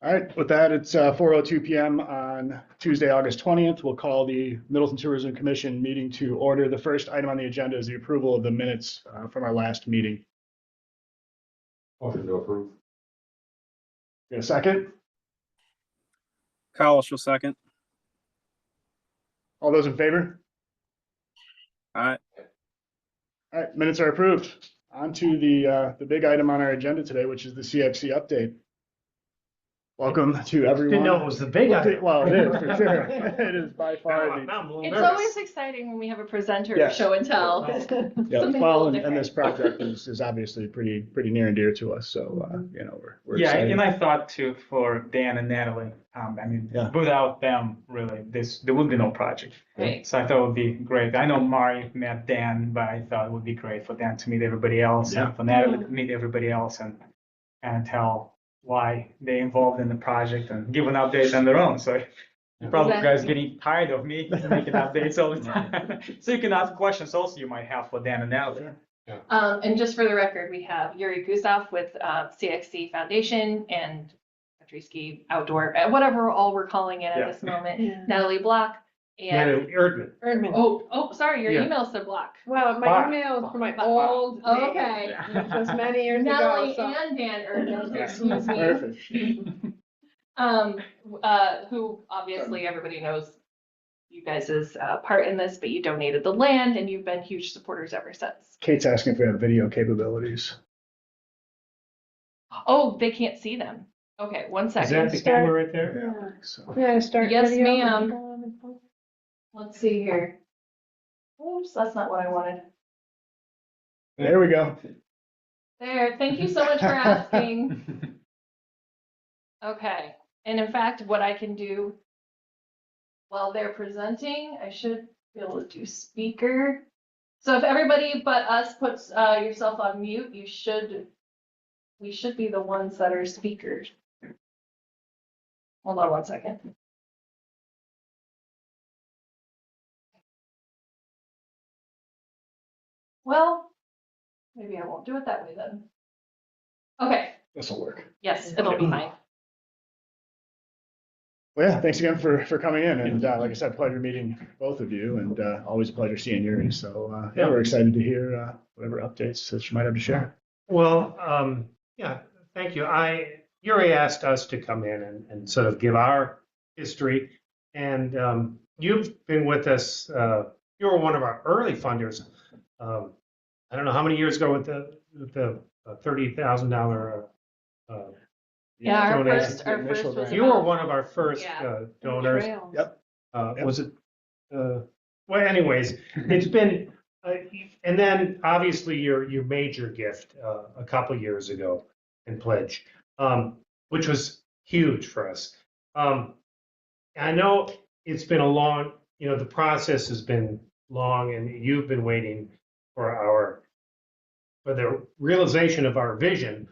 All right, with that, it's 4:02 p.m. on Tuesday, August 20th. We'll call the Middleton Tourism Commission meeting to order. The first item on the agenda is the approval of the minutes from our last meeting. Motion to approve. Get a second? Kyle will second. All those in favor? All right. All right, minutes are approved. On to the big item on our agenda today, which is the CFC update. Welcome to everyone. Didn't know it was the big item. Well, it is for sure. It is by far. It's always exciting when we have a presenter Yeah. to show and tell. Yeah, Something well, cool and this project is obviously pretty near and dear to us. So, we're Yeah, excited. and I thought too for Dan and Natalie. Yeah. Without them, really, there would be no project. Right. So I thought it would be great. I know Mari met Dan, but I thought it would be great for Dan to meet everybody else Yeah. and for Natalie to meet everybody else and tell why they involved in the project and give an update on their own. So you probably Exactly. guys getting tired of me making updates all the time. So you can ask questions also you might have for Dan and Natalie. And just for the record, we have Yuri Gustav with CXC Foundation and Country Ski Outdoor, whatever all we're calling it at Yeah. this moment. Natalie Block and Erdman. sorry, your Yeah. email said Block. Well, my Bye. email is from my Bye. old Oh, days, okay. which was many years Natalie ago. So. and Dan Erdman, excuse me. Perfect. Who obviously everybody knows you guys' part in this, but you donated the land and you've been huge supporters ever since. Kate's asking if we have video capabilities. Oh, they can't see them. Okay, one Is that second. the camera right there? Yeah. So, Yeah, start Yes, video. ma'am. Let's see here. Oops, that's not what I wanted. there we go. There, thank you so much for asking. Okay, and in fact, what I can do while they're presenting, I should be able to do speaker. So if everybody but us puts yourself on mute, we should be the ones that are speakers. Hold on one second. Well, maybe I won't do it that way then. Okay, This will work. yes, it'll be fine. Well, yeah, thanks again for coming in. And like I said, pleasure meeting both of you, and always a pleasure seeing Yuri. So yeah, we're excited to hear whatever updates that you might have to share. Well, yeah, thank you. Yuri asked us to come in and sort of give our history. And you've been with us, you were one of our early funders. I don't know how many years ago with the $30,000 Yeah, our donation. first was You were about- one of our first Yeah. donors. Trails. Yep. Was it? Well, anyways, it's been, and then obviously your major gift a couple years ago in pledge, which was huge for us. I know it's been a long, the process has been long, and you've been waiting for the realization of our vision.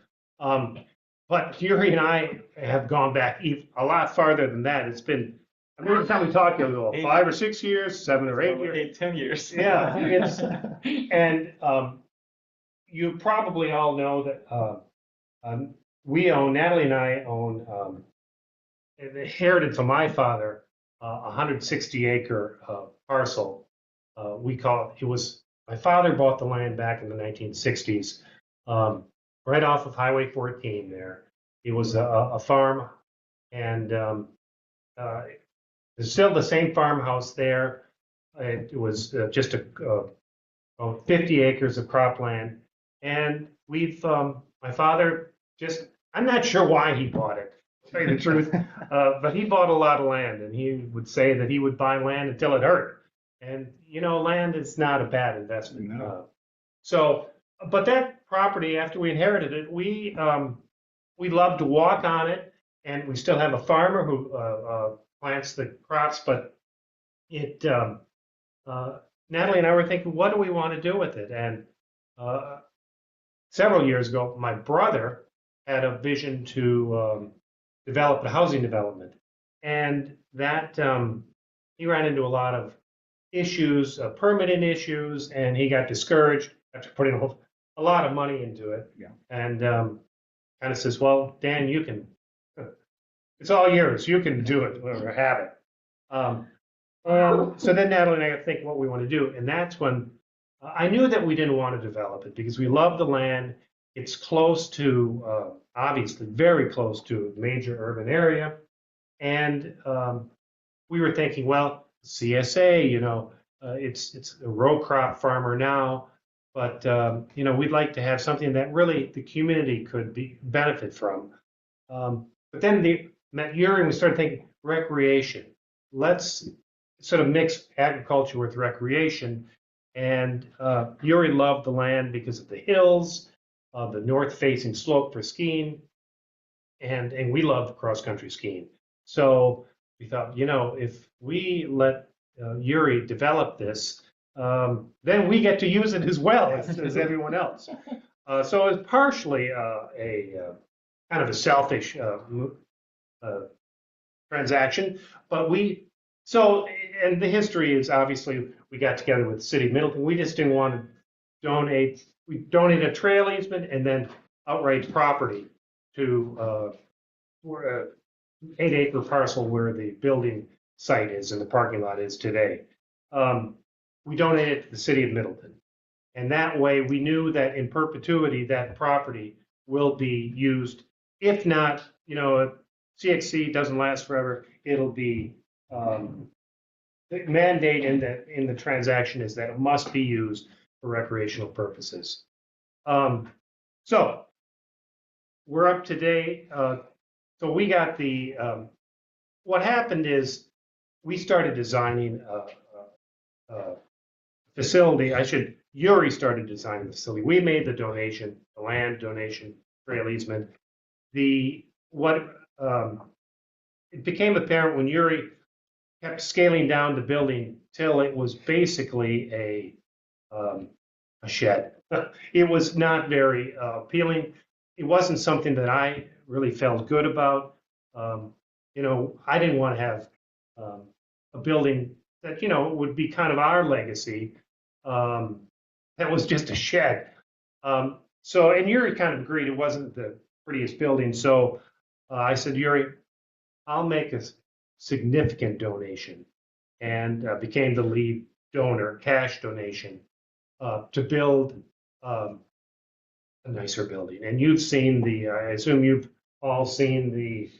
But Yuri and I have gone back a lot farther than that. It's been, every time we talk, you'll go 5 or 6 years, 7 or 8 years. 10 years. Yeah, and you probably all know that Natalie and I own, inherited from my father, a 160-acre parcel. My father bought the land back in the 1960s. Right off of Highway 14 there. It was a farm, and there's still the same farmhouse there. It was just about 50 acres of cropland. And my father I'm not sure why he bought it, to tell you the truth, but he bought a lot of land, and he would say that he would buy land until it hurt. And, land is not a bad investment. No. But that property, after we inherited it, we love to walk on it, and we still have a farmer who plants the crops. But Natalie and I were thinking, what do we want to do with it? And several years ago, my brother had a vision to develop a housing development, and that he ran into a lot of issues, permitting issues, and he got discouraged after putting a lot of money into it. Yeah. And kind of says, well, Dan, you can It's all yours. You can do it or have it. And so then Natalie and I got to think what we want to do. And that's when I knew that we didn't want to develop it because we love the land. It's close to, obviously, very close to a major urban area. And we were thinking, well, CSA, it's a row crop farmer now, but we'd like to have something that really the community could benefit from. But then met Yuri and we started thinking recreation. Let's sort of mix agriculture with recreation. And Yuri loved the land because of the hills, the north-facing slope for skiing, and we loved cross-country skiing. So we thought, if we let Yuri develop this, then we get to use it as well as everyone else. So it's partially a kind of a selfish transaction, but and the history is obviously we got together with the city of Middleton. We just didn't want to donate. We donated a trail easement and then outright property to 8-acre parcel where the building site is and the parking lot is today. We donated it to the city of Middleton. And that way we knew that in perpetuity, that property will be used. If not, CXC doesn't last forever. It'll be, the mandate in the transaction is that it must be used for recreational purposes. So we're up today. So we got what happened is we started designing a facility. Yuri started designing the facility. We made the donation, the land donation, trail easement. It became apparent when Yuri kept scaling down the building till it was basically a shed. It was not very appealing. It wasn't something that I really felt good about. I didn't want to have a building that, would be kind of our legacy. That was just a shed. And Yuri kind of agreed it wasn't the prettiest building. So I said, Yuri, I'll make a significant donation, and became the lead donor, cash donation, to build a nicer building. And you've seen I assume you've all seen the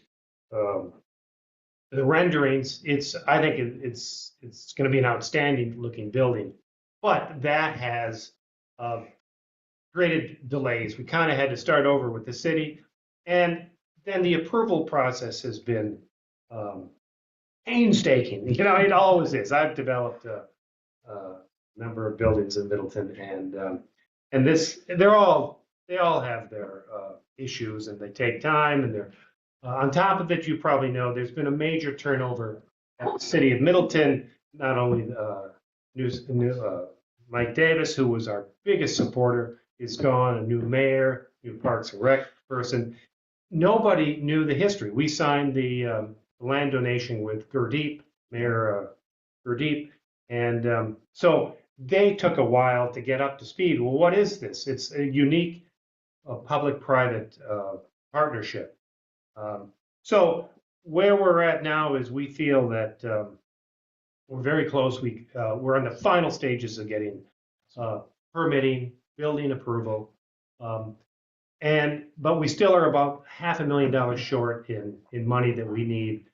renderings. I think it's going to be an outstanding looking building, but that has created delays. We kind of had to start over with the city, and then the approval process has been painstaking. It always is. I've developed a number of buildings in Middleton, and they all have their issues, and they take time, and they're on top of it. You probably know there's been a major turnover at the city of Middleton. Not only Mike Davis, who was our biggest supporter, is gone. A new mayor, new Parks and Rec person. Nobody knew the history. We signed the land donation with Gurdeep, Mayor Gurdeep, and so they took a while to get up to speed. Well, what is this? It's a unique public-private partnership. So where we're at now is we feel that we're very close. We're in the final stages of getting permitting, building approval, but we still are about $500,000 short in money that we need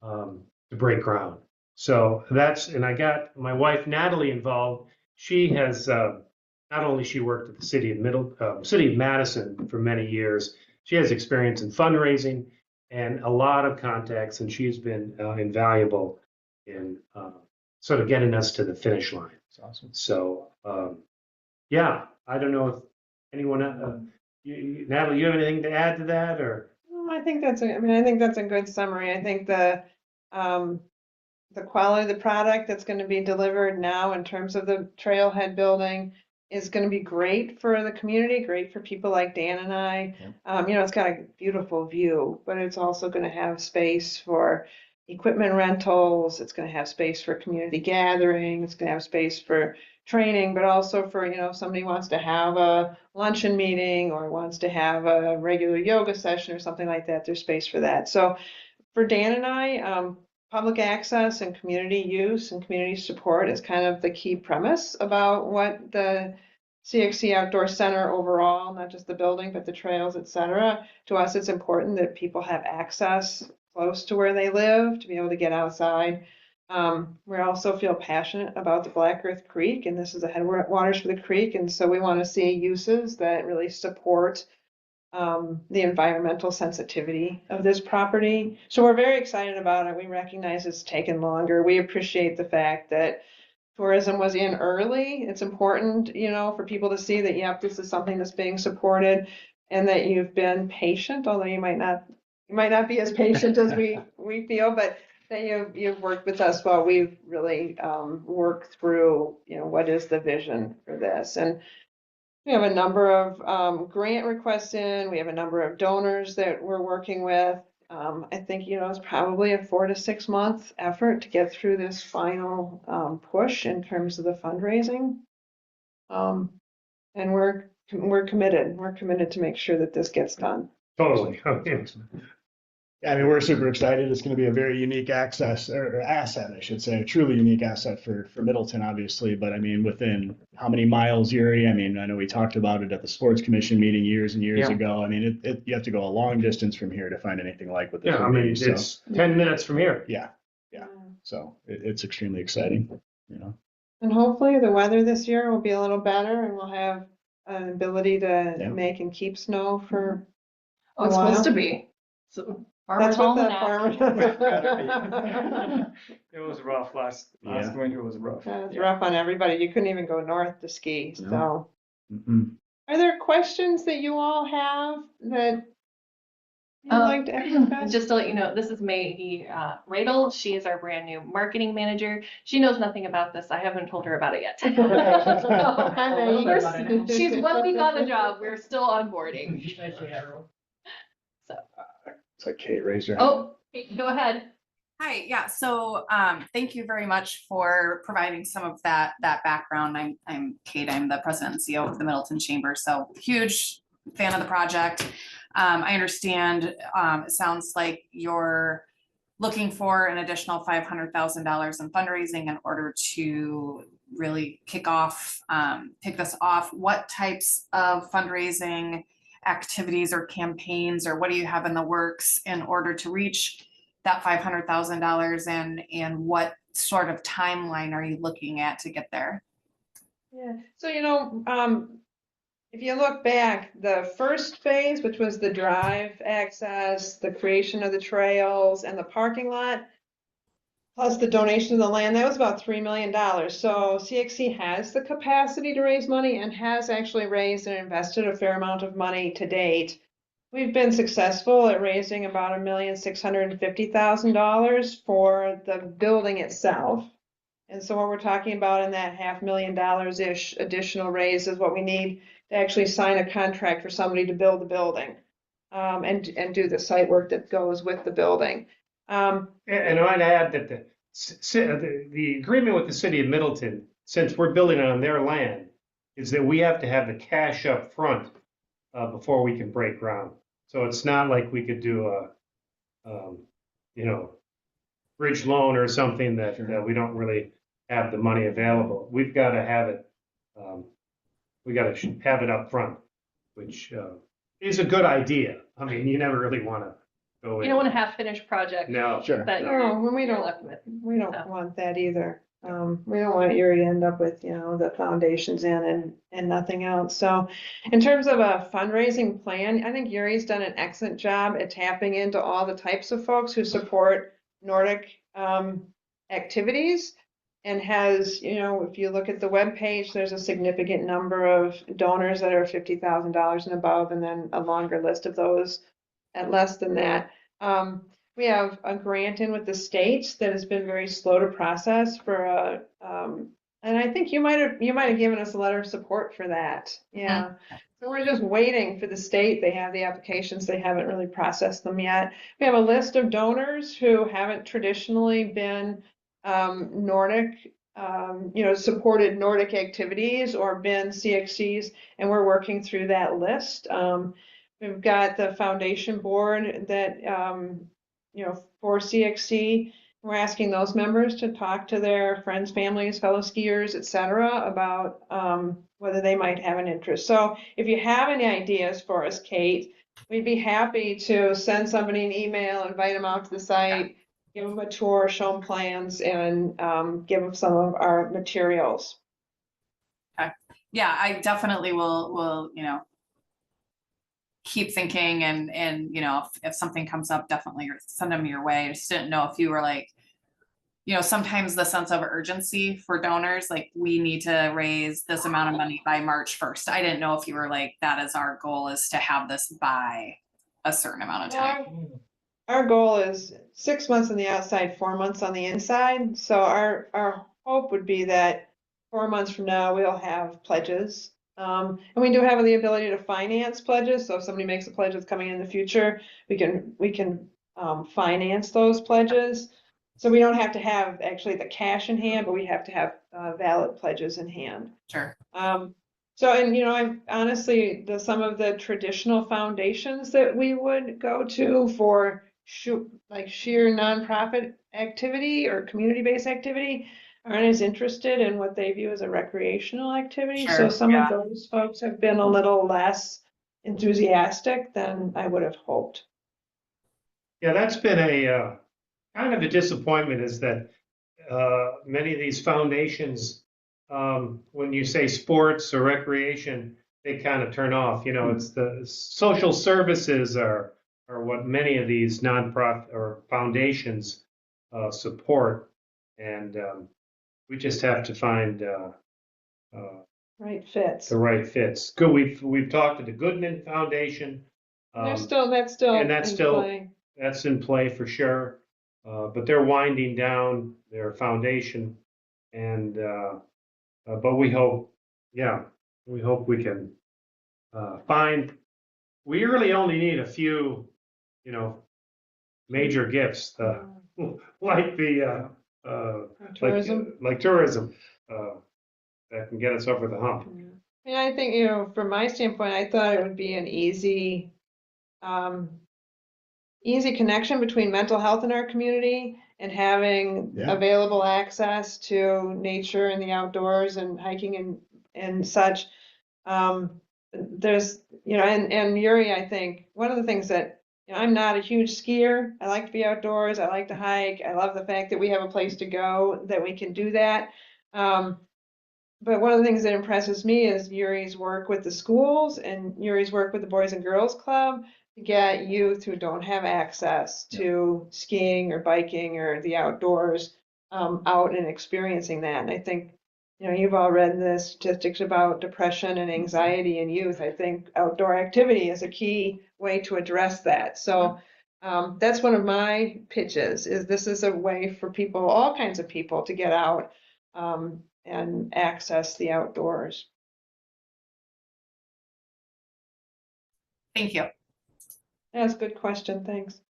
to break ground. So and I got my wife Natalie involved. She has not only she worked at the city of Madison for many years. She has experience in fundraising and a lot of contacts, and she's been invaluable in sort of getting us to the finish line. That's awesome. So yeah, I don't know if anyone, Natalie, you have anything to add to that, or? I think that's a good summary. I think the quality of the product that's going to be delivered now in terms of the trailhead building is going to be great for the community, great for people like Dan and I. It's got a beautiful view, but it's also going to have space for equipment rentals. It's going to have space for community gathering. It's going to have space for training, but also for, if somebody wants to have a luncheon meeting or wants to have a regular yoga session or something like that, there's space for that. So for Dan and I, public access and community use and community support is kind of the key premise about what the CXC Outdoor Center overall, not just the building, but the trails, et cetera. To us, it's important that people have access close to where they live to be able to get outside. We also feel passionate about the Black Earth Creek, and this is the headwaters for the creek, and so we want to see uses that really support the environmental sensitivity of this property. So we're very excited about it. We recognize it's taken longer. We appreciate the fact that tourism was in early. It's important, for people to see that, yep, this is something that's being supported and that you've been patient, although you might not be as patient as we feel, but that you've worked with us while we've really worked through, what is the vision for this. And we have a number of grant requests in. We have a number of donors that we're working with. I think, it's probably a 4 to 6 month effort to get through this final push in terms of the fundraising. And we're committed. We're committed to make sure that this gets done. Totally. I mean, we're super excited. It's going to be a very unique asset, I should say, a truly unique asset for Middleton, obviously. But I mean, within how many miles, Yuri? I mean, I know we talked about it at the Sports Commission meeting years and years ago. I mean, you have to go a long distance from here to find anything like what this Yeah, I would mean, be. So, it's 10 minutes from here. yeah. So it's extremely exciting, And hopefully the weather this year will be a little better and we'll have an ability to make and keep snow for Oh, it's supposed to be. So That's what the Almanac. farmer. It was rough last winter was rough. It's rough on everybody. You couldn't even go north to ski, so. No. Mm-mm. Are there questions that you all have that you'd like to ask? Just to let you know, this is Maggie Radel. She is our brand new marketing manager. She knows nothing about this. I haven't told her about it yet. She's 1 week on the job. We're still onboarding. It's like Kate raised her hand. Oh, go ahead. Hi, yeah, so thank you very much for providing some of that background. I'm Kate, I'm the president and CEO of the Middleton Chamber, so huge fan of the project. I understand it sounds like you're looking for an additional $500,000 in fundraising in order to really kick this off. What types of fundraising activities or campaigns, or what do you have in the works in order to reach that $500,000, and what sort of timeline are you looking at to get there? Yeah, so if you look back, the first phase, which was the drive access, the creation of the trails and the parking lot, plus the donation of the land, that was about $3 million. So CXC has the capacity to raise money and has actually raised and invested a fair amount of money to date. We've been successful at raising about $1,650,000 for the building itself. And so what we're talking about in that $500,000-ish additional raise is what we need to actually sign a contract for somebody to build the building and do the site work that goes with the building. And I'd add that the agreement with the city of Middleton, since we're building on their land, is that we have to have the cash up front before we can break ground. So it's not like we could do a, bridge loan or something that we don't really have the money available. We've got to have it. We got to have it up front, which is a good idea. I mean, you never really want to go in. You don't want a half-finished project. No. Sure. That No, we you're don't. left with. We don't No. want that either. We don't want Yuri to end up with, the foundations in and nothing else. So in terms of a fundraising plan, I think Yuri's done an excellent job at tapping into all the types of folks who support Nordic activities, and has, if you look at the webpage, there's a significant number of donors that are $50,000 and above, and then a longer list of those at less than that. We have a grant in with the state that has been very slow to process for and I think you might have given us a letter of support for that. Yeah. So we're just waiting for the state. They have the applications. They haven't really processed them yet. We have a list of donors who haven't traditionally been Nordic, supported Nordic activities or been CXCs, and we're working through that list. We've got the foundation board that for CXC. We're asking those members to talk to their friends, families, fellow skiers, et cetera, about whether they might have an interest. So if you have any ideas for us, Kate, we'd be happy to send somebody an email, invite them out to the site, give them a tour, show them plans, and give them some of our materials. Yeah, I definitely will, keep thinking and, if something comes up, definitely send them your way. I just didn't know if you were like, sometimes the sense of urgency for donors, like we need to raise this amount of money by March 1st. I didn't know if you were like, that is our goal, is to have this by a certain amount of time. Our goal is 6 months on the outside, 4 months on the inside. So our hope would be that 4 months from now, we'll have pledges. And we do have the ability to finance pledges. So if somebody makes a pledge that's coming in the future, we can finance those pledges. So we don't have to have actually the cash in hand, but we have to have valid pledges in hand. Sure. So, and I honestly, some of the traditional foundations that we would go to for sheer nonprofit activity or community-based activity aren't as interested in what they view as a recreational activity. So Sure, some yeah. of those folks have been a little less enthusiastic than I would have hoped. Yeah, that's been a kind of a disappointment, is that many of these foundations, when you say sports or recreation, they kind of turn off. It's the social services are what many of these nonprofit or foundations support, and we just have to find Right fits. the right fits. Good. We've talked to the Goodman Foundation. That's still in play. That's in play for sure. But they're winding down their foundation, and but we hope we can find. We really only need a few, major gifts, like the Tourism. like tourism, that can get us over the hump. Yeah, I think, from my standpoint, I thought it would be an easy connection between mental health in our community and having available access to nature and the outdoors and hiking and such. There's, and Yuri, I think one of the things that, I'm not a huge skier. I like to be outdoors. I like to hike. I love the fact that we have a place to go, that we can do that. But one of the things that impresses me is Yuri's work with the schools and Yuri's work with the Boys and Girls Club to get youth who don't have access to skiing or biking or the outdoors out and experiencing that. And I think, you've all read the statistics about depression and anxiety in youth. I think outdoor activity is a key way to address that. So that's one of my pitches, is this is a way for people, all kinds of people, to get out and access the outdoors. Thank you. That's a good question. Thanks.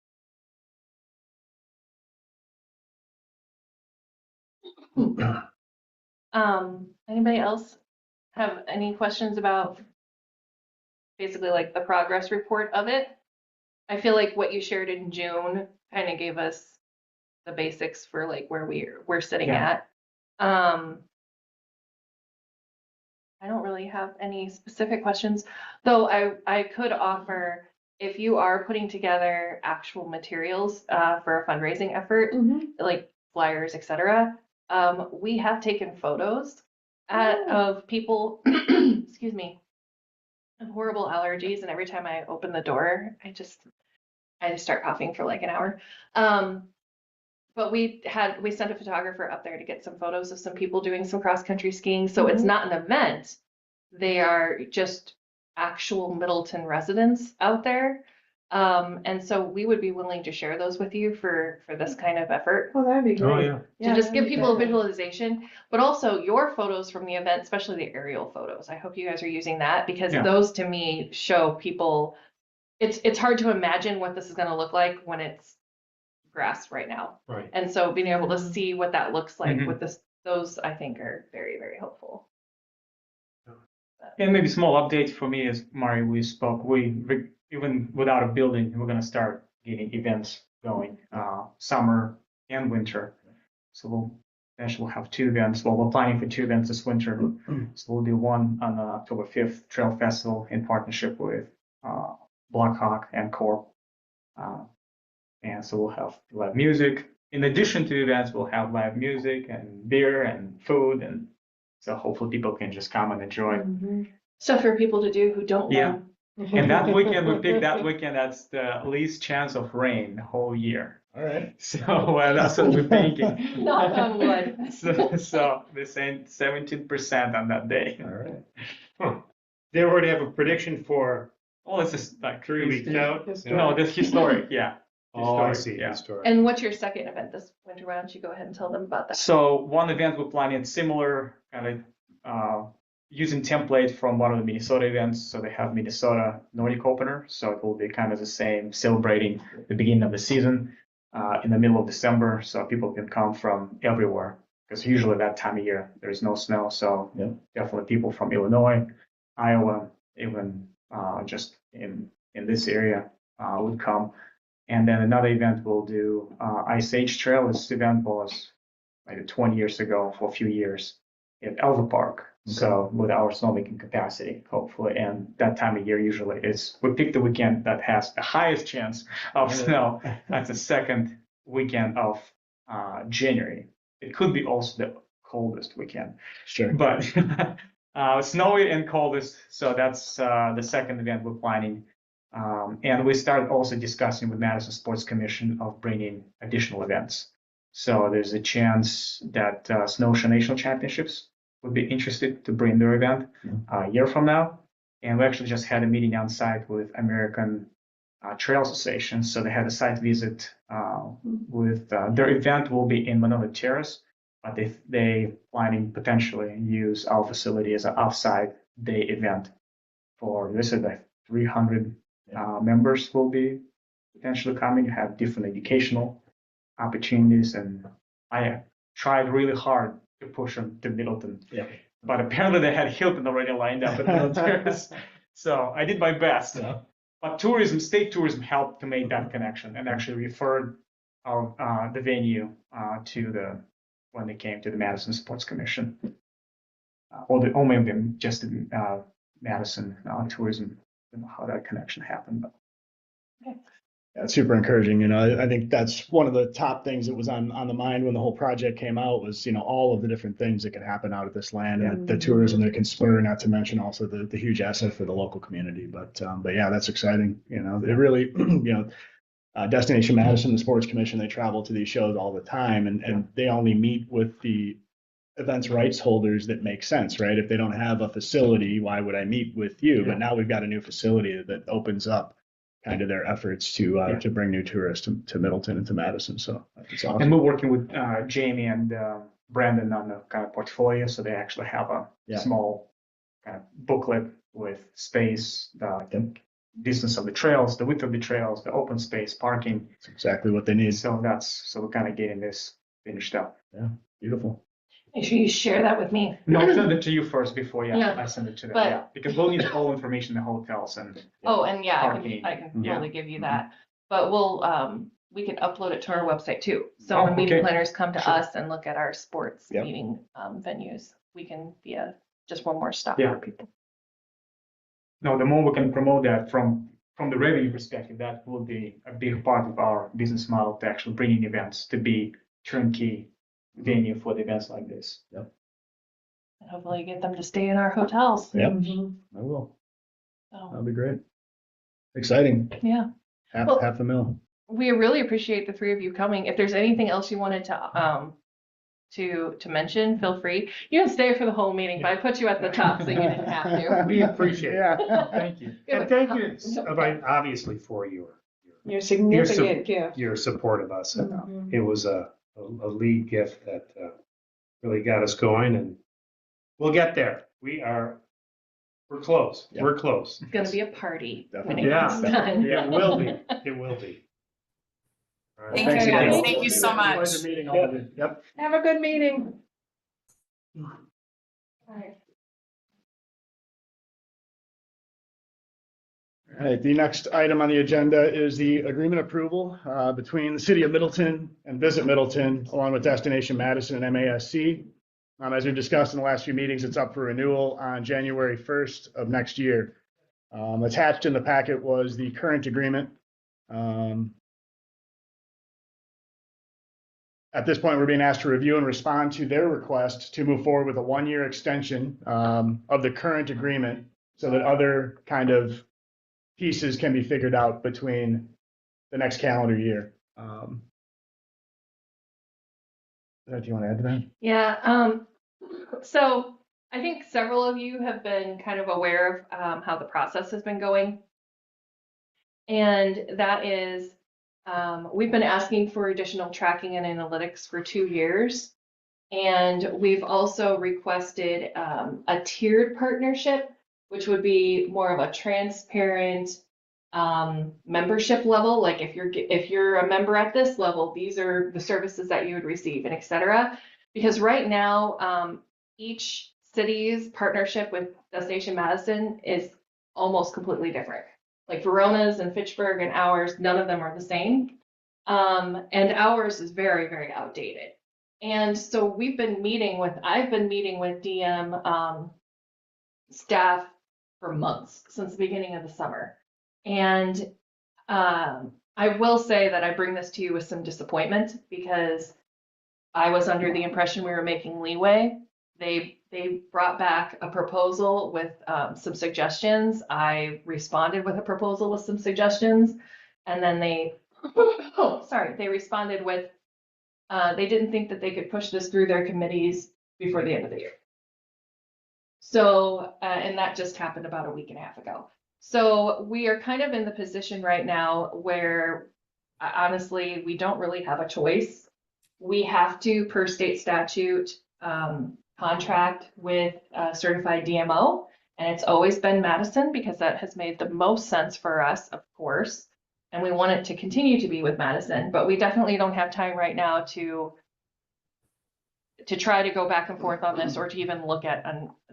Anybody else have any questions about basically like the progress report of it? I feel like what you shared in June kind of gave us the basics for like where we're sitting at. I don't really have any specific questions, though I could offer, if you are putting together actual materials for a fundraising effort, like flyers, etc., we have taken photos of people, excuse me, have horrible allergies, and every time I open the door, I just start coughing for like an hour. But we sent a photographer up there to get some photos of some people doing some cross-country skiing. So it's not an event. They are just actual Middleton residents out there. And so we would be willing to share those with you for this kind of effort. Oh, that'd be great. To just give people a visualization, but also your photos from the event, especially the aerial photos. I hope you guys are using that, because those to me show people, it's hard to imagine what this is going to look like when it's grass right now. Right. And so being able to see what that looks like with those I think are very, very helpful. And maybe small update for me is, Mari, we spoke, even without a building, we're gonna start getting events going, summer and winter. So we'll eventually have 2 events. Well, we're planning for 2 events this winter. So we'll do one on October 5th, Trail Festival in partnership with Blackhawk and Corp. And so we'll have live music. In addition to events, we'll have live music and beer and food. And so hopefully people can just come and enjoy. Stuff for people to do who don't Yeah. run. And that weekend, we picked that weekend, that's the least chance of rain the whole year. All right. So that's what we're thinking. Knock on wood. So they're saying 17% on that day. All right. They already have a prediction for Oh, it's just like 3 weeks out. No, that's historic, yeah. Oh, I Historic, see. yeah. Historic. And what's your second event this winter? Why don't you go ahead and tell them about that? So one event we're planning similar, kind of using template from one of the Minnesota events. So they have Minnesota Nordic Opener. So it will be kind of the same, celebrating the beginning of the season in the middle of December. So people can come from everywhere because usually that time of year there is no snow. So Yeah. definitely people from Illinois, Iowa, even just in this area would come. And then another event we'll do, Ice Age Trail. This event was like 20 years ago for a few years at Elva Park. So with our snowmaking capacity, hopefully, and that time of year usually is, we pick the weekend that has the highest chance of snow. That's the second weekend of January. It could be also the coldest weekend, Sure. but snowy and coldest. So that's the second event we're planning. And we started also discussing with Madison Sports Commission of bringing additional events. So there's a chance that Snowshoe National Championships would be interested to bring their event a year from now. And we actually just had a meeting on site with American Trail Association. So they had a site visit with their event will be in Monona Terrace, but they planning potentially use our facility as an offsite day event for this is like 300 members will be potentially coming, have different educational opportunities. And I tried really hard to push them to Middleton. Yeah. But apparently they had Hilton already lined up at Middleton. So I did my best. Yeah. But state tourism helped to make that connection and actually referred our the venue when they came to the Madison Sports Commission. Or only of them just Madison tourism. I don't know how that connection happened, but Yeah, it's super encouraging. You know, I think that's one of the top things that was on the mind when the whole project came out was, you know, all of the different things that could happen out of this land and the tourism that it can spur, not to mention also the huge asset for the local community. But yeah, that's exciting. You know, it really, you know, Destination Madison, the Sports Commission, they travel to these shows all the time and they only meet with the events rights holders that make sense, right? If they don't have a facility, why would I meet with you? But now we've got a new facility that opens up kind of their efforts to bring new tourists to Middleton and to Madison. So that's awesome. and we're working with Jamie and Brandon on the kind of portfolio, so they actually have a small kind of booklet with space, the distance of the trails, the width of the trails, the open space, parking. That's exactly what they need. So we're kind of getting this finished up. Yeah, beautiful. Make sure you share that with me. No, I'll send it to you first before Yeah. I send it to them. But- Yeah, because we'll need all information, the hotels and Oh, and yeah, Parking. I can Yeah. totally give you that. But we can upload it to our website too. So Oh, when meeting okay. planners come to Sure. us and look at our sports Yep. meeting venues, we can be just one more stop Yeah. for people. no, the more we can promote that from the revenue perspective, that will be a big part of our business model to actually bringing events to be turnkey venue for the events like this. And hopefully get them to stay in our hotels. Yep, Mhm. I will. So, That'll be great. Exciting. yeah, Half Well- half a mil. we really appreciate the three of you coming. If there's anything else you wanted to mention, feel free. You can stay for the whole meeting, but I put you at the top so you didn't have to. We appreciate it. Yeah. Thank you. And thank you, obviously, for Your significant gift. your support of us. And Mhm. it was a lead gift that really got us going, and we'll get there. We're close. Yeah. We're close. It's gonna be a party when Definitely. it Yeah. gets done. It will be. It will be. All right. Thank Thanks you, again. guys. Thank you so much. Pleasure meeting all of you. Yep. Have a good meeting. Alright. All right, the next item on the agenda is the agreement approval between the City of Middleton and Visit Middleton, along with Destination Madison and MASC. As we discussed in the last few meetings, it's up for renewal on January 1st of next year. Attached in the packet was the current agreement. At this point, we're being asked to review and respond to their request to move forward with a one-year extension of the current agreement so that other kind of pieces can be figured out between the next calendar year. Do you want to add to that? Yeah, so I think several of you have been kind of aware of how the process has been going. And that is, we've been asking for additional tracking and analytics for 2 years. And we've also requested a tiered partnership, which would be more of a transparent membership level. Like if you're a member at this level, these are the services that you would receive, and et cetera. Because right now, each city's partnership with Destination Madison is almost completely different. Like Verona's and Fitchburg and ours, none of them are the same. And ours is very, very outdated. And so I've been meeting with DM staff for months, since the beginning of the summer. And I will say that I bring this to you with some disappointment, because I was under the impression we were making leeway. They brought back a proposal with some suggestions. I responded with a proposal with some suggestions, and then they responded with they didn't think that they could push this through their committees before the end of the year. So, and that just happened about a week and a half ago. So we are kind of in the position right now where honestly, we don't really have a choice. We have to, per state statute, contract with a certified DMO, and it's always been Madison because that has made the most sense for us, of course, and we want it to continue to be with Madison, but we definitely don't have time right now to try to go back and forth on this, or to even look at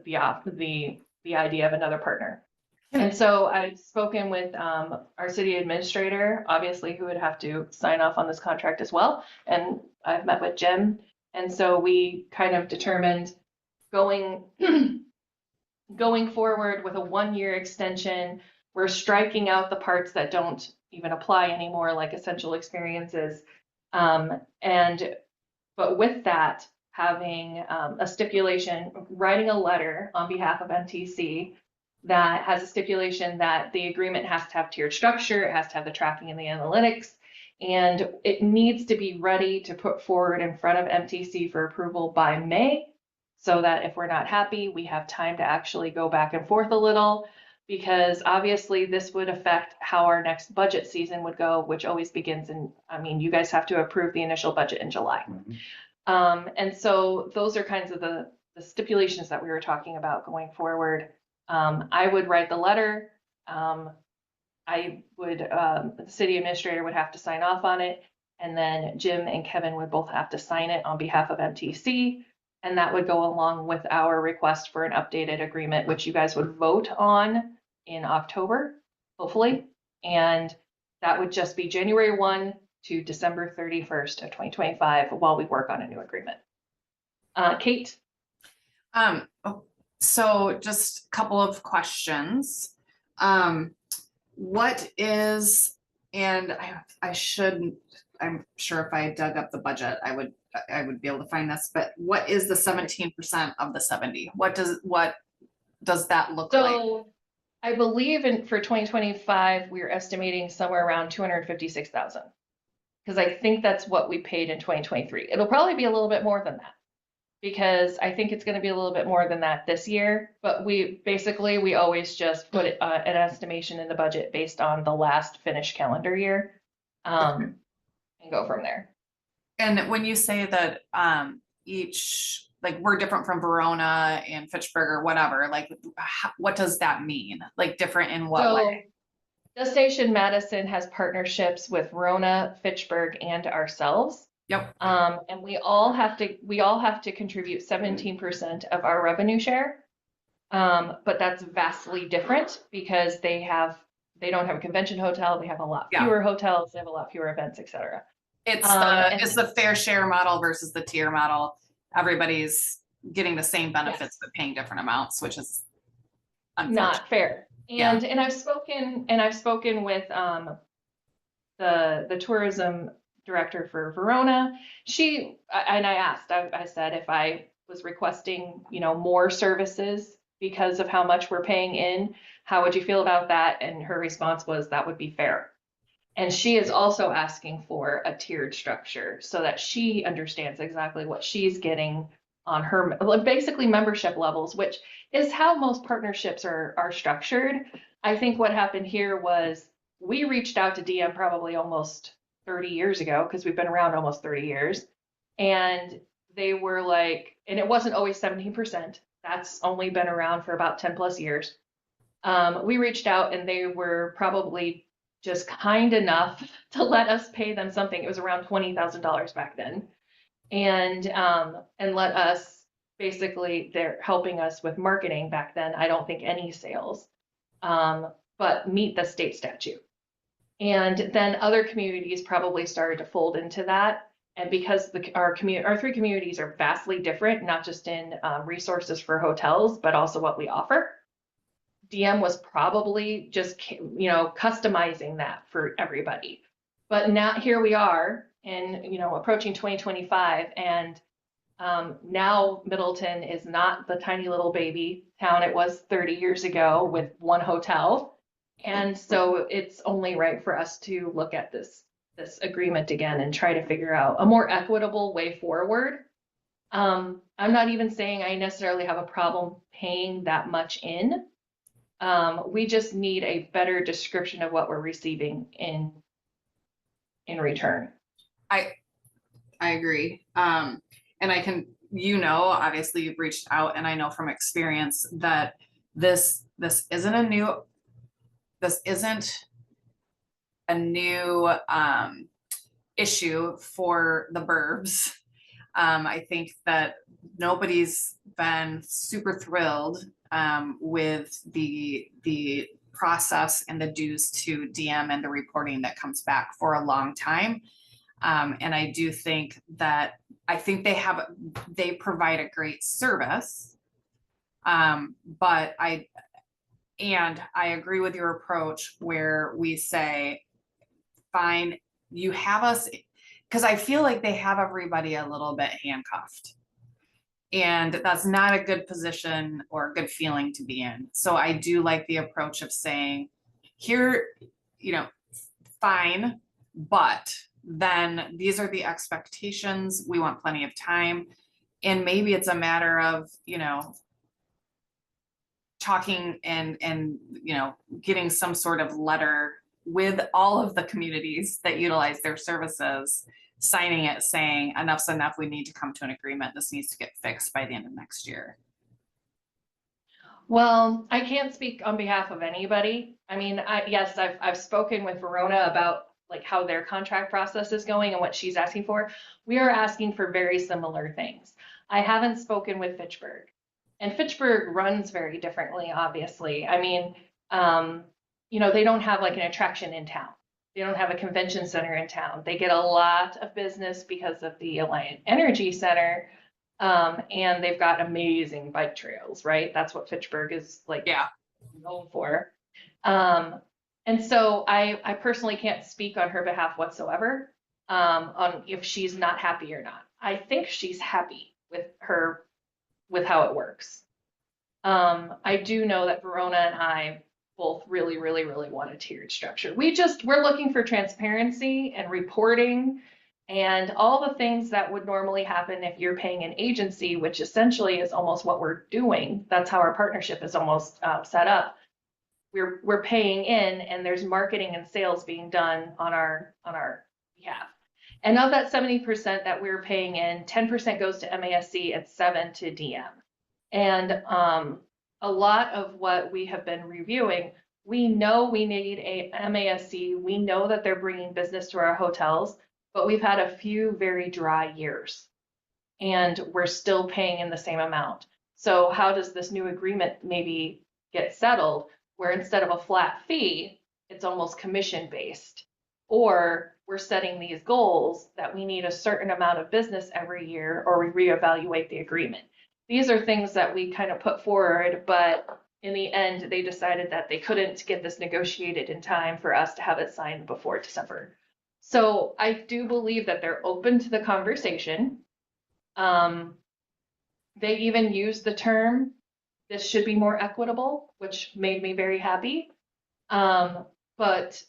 the idea of another partner. And so I've spoken with our city administrator, obviously, who would have to sign off on this contract as well. And I've met with Jim. And so we kind of determined going forward with a one-year extension. We're striking out the parts that don't even apply anymore, like essential experiences. But with that, having a stipulation, writing a letter on behalf of MTC that has a stipulation that the agreement has to have tiered structure, it has to have the tracking and the analytics, and it needs to be ready to put forward in front of MTC for approval by May, so that if we're not happy, we have time to actually go back and forth a little, because obviously this would affect how our next budget season would go, which always begins in, I mean, you guys have to approve the initial budget in July. And so those are kinds of the stipulations that we were talking about going forward. I would write the letter. The city administrator would have to sign off on it. And then Jim and Kevin would both have to sign it on behalf of MTC. And that would go along with our request for an updated agreement, which you guys would vote on in October, hopefully. And that would just be January 1 to December 31st of 2025 while we work on a new agreement. Kate? So just a couple of questions. What is, and I'm sure if I dug up the budget, I would be able to find this, but what is the 17% of the 70? What does that look like? So I believe for 2025, we're estimating somewhere around 256,000. Because I think that's what we paid in 2023. It'll probably be a little bit more than that, because I think it's going to be a little bit more than that this year. But we always just put an estimation in the budget based on the last finished calendar year, and go from there. And when you say that each, like, we're different from Verona and Fitchburg or whatever, like, what does that mean? Like, different in what way? Destination Madison has partnerships with Verona, Fitchburg, and ourselves. Yep. And we all have to contribute 17% of our revenue share. But that's vastly different because they have they don't have a convention hotel, they have a lot Yeah. fewer hotels, they have a lot fewer events, et cetera. It's and- it's the fair share model versus the tier model. Everybody's getting the same benefits but paying different amounts, which is unfortunate. Not fair. Yeah. And I've spoken with the tourism director for Verona. I asked, I said if I was requesting, more services because of how much we're paying in, how would you feel about that? And her response was that would be fair. And she is also asking for a tiered structure so that she understands exactly what she's getting on her, basically membership levels, which is how most partnerships are structured. I think what happened here was we reached out to DM probably almost 30 years ago, because we've been around almost 30 years. And they were like, and it wasn't always 17%. That's only been around for about 10 plus years. We reached out and they were probably just kind enough to let us pay them something. It was around $20,000 back then. And let us, basically, they're helping us with marketing back then. I don't think any sales, but meet the state statute. And then other communities probably started to fold into that. And because our three communities are vastly different, not just in resources for hotels, but also what we offer, DM was probably just, customizing that for everybody. But now here we are in, approaching 2025, and now Middleton is not the tiny little baby town it was 30 years ago with one hotel. And so it's only right for us to look at this agreement again and try to figure out a more equitable way forward. I'm not even saying I necessarily have a problem paying that much in. We just need a better description of what we're receiving in return. I agree. And I can, obviously you've reached out, and I know from experience that this isn't a new issue for the burbs. I think that nobody's been super thrilled with the process and the dues to DM and the reporting that comes back for a long time. And I do think that they provide a great service. But I agree with your approach where we say, fine, you have us, because I feel like they have everybody a little bit handcuffed. And that's not a good position or a good feeling to be in. So I do like the approach of saying, here, fine, but then these are the expectations. We want plenty of time. And maybe it's a matter of, talking and getting some sort of letter with all of the communities that utilize their services, signing it saying enough's enough, we need to come to an agreement, this needs to get fixed by the end of next year. Well, I can't speak on behalf of anybody. I mean, yes, I've spoken with Verona about like how their contract process is going and what she's asking for. We are asking for very similar things. I haven't spoken with Fitchburg, and Fitchburg runs very differently, obviously. I mean, they don't have like an attraction in town. They don't have a convention center in town. They get a lot of business because of the Alliant Energy Center. And they've got amazing bike trails, right? That's what Fitchburg is like known for. And so I personally can't speak on her behalf whatsoever, on if she's not happy or not. I think she's happy with how it works. I do know that Verona and I both really, really, really want a tiered structure. We're looking for transparency and reporting and all the things that would normally happen if you're paying an agency, which essentially is almost what we're doing. That's how our partnership is almost set up. We're paying in, and there's marketing and sales being done on our behalf. And of that 70% that we're paying in, 10% goes to MASC and 7% to DM. And a lot of what we have been reviewing, we know we need a MASC. We know that they're bringing business to our hotels, but we've had a few very dry years, and we're still paying in the same amount. So how does this new agreement maybe get settled, where instead of a flat fee, it's almost commission based. Or we're setting these goals that we need a certain amount of business every year, or we reevaluate the agreement. These are things that we kind of put forward, but in the end, they decided that they couldn't get this negotiated in time for us to have it signed before December. So I do believe that they're open to the conversation. They even used the term, this should be more equitable, which made me very happy. But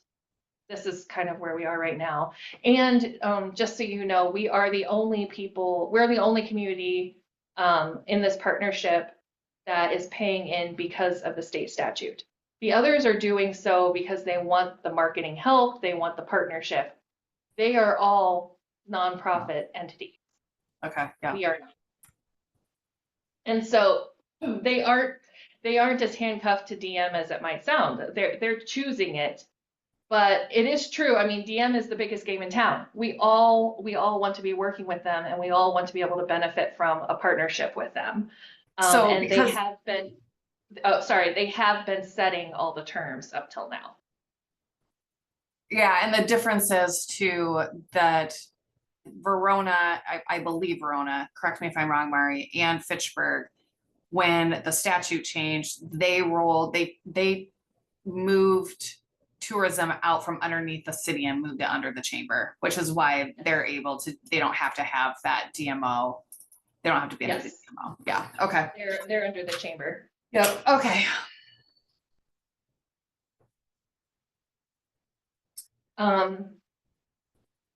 this is kind of where we are right now. And just so you know, we are the only people, we're the only community in this partnership that is paying in because of the state statute. The others are doing so because they want the marketing help, they want the partnership. They are all nonprofit entities. Okay, yeah. We are not. And so they aren't as handcuffed to DM as it might sound. They're choosing it. But it is true. I mean, DM is the biggest game in town. We all want to be working with them, and we all want to be able to benefit from a partnership with them. And they have been, they have been setting all the terms up till now. Yeah, and the difference is too that Verona, I believe Verona, correct me if I'm wrong, Mari, and Fitchburg, when the statute changed, they moved tourism out from underneath the city and moved it under the chamber, which is why they're able to, they don't have to have that DMO. They don't have to be under the DMO. Yeah, okay. They're under the chamber. Yep, okay.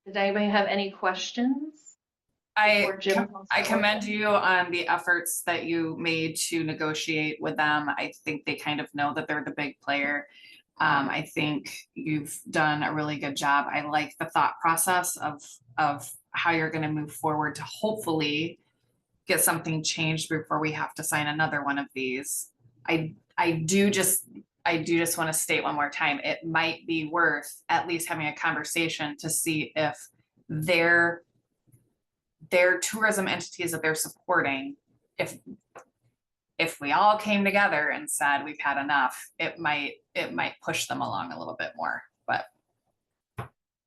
Did anybody have any questions? I Jim commend you on the efforts that you made to negotiate with them. I think they kind of know that they're the big player. I think you've done a really good job. I like the thought process of how you're going to move forward to hopefully get something changed before we have to sign another one of these. I do just want to state one more time, it might be worth at least having a conversation to see if their tourism entities that they're supporting, if we all came together and said we've had enough, it might push them along a little bit more, but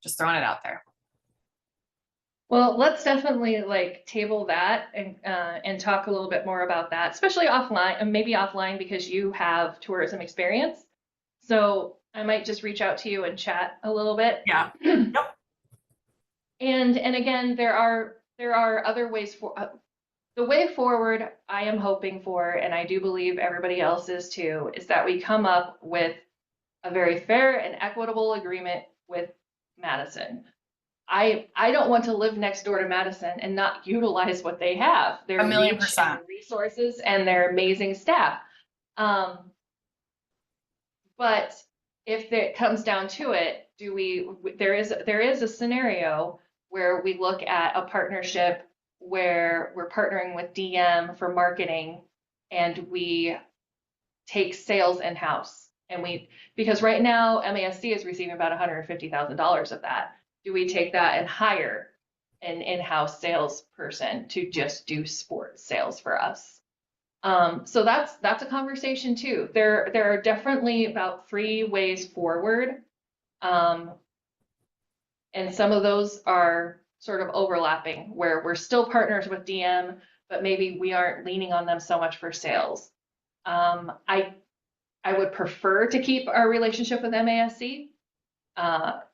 just throwing it out there. Well, let's definitely table that and talk a little bit more about that, especially offline, and maybe offline because you have tourism experience. So I might just reach out to you and chat a little bit. Yeah. Yep. And again, there are other ways for the way forward. I am hoping for, and I do believe everybody else is too, is that we come up with a very fair and equitable agreement with Madison. I don't want to live next door to Madison and not utilize what they have, their 1,000,000%, and resources and their amazing staff. But if it comes down to it, there is a scenario where we look at a partnership where we're partnering with DM for marketing and we take sales in-house, and because right now MASC is receiving about $150,000 of that. Do we take that and hire an in-house salesperson to just do sports sales for us? So that's a conversation too. There are definitely about 3 ways forward. And some of those are sort of overlapping where we're still partners with DM, but maybe we aren't leaning on them so much for sales. I would prefer to keep our relationship with MASC.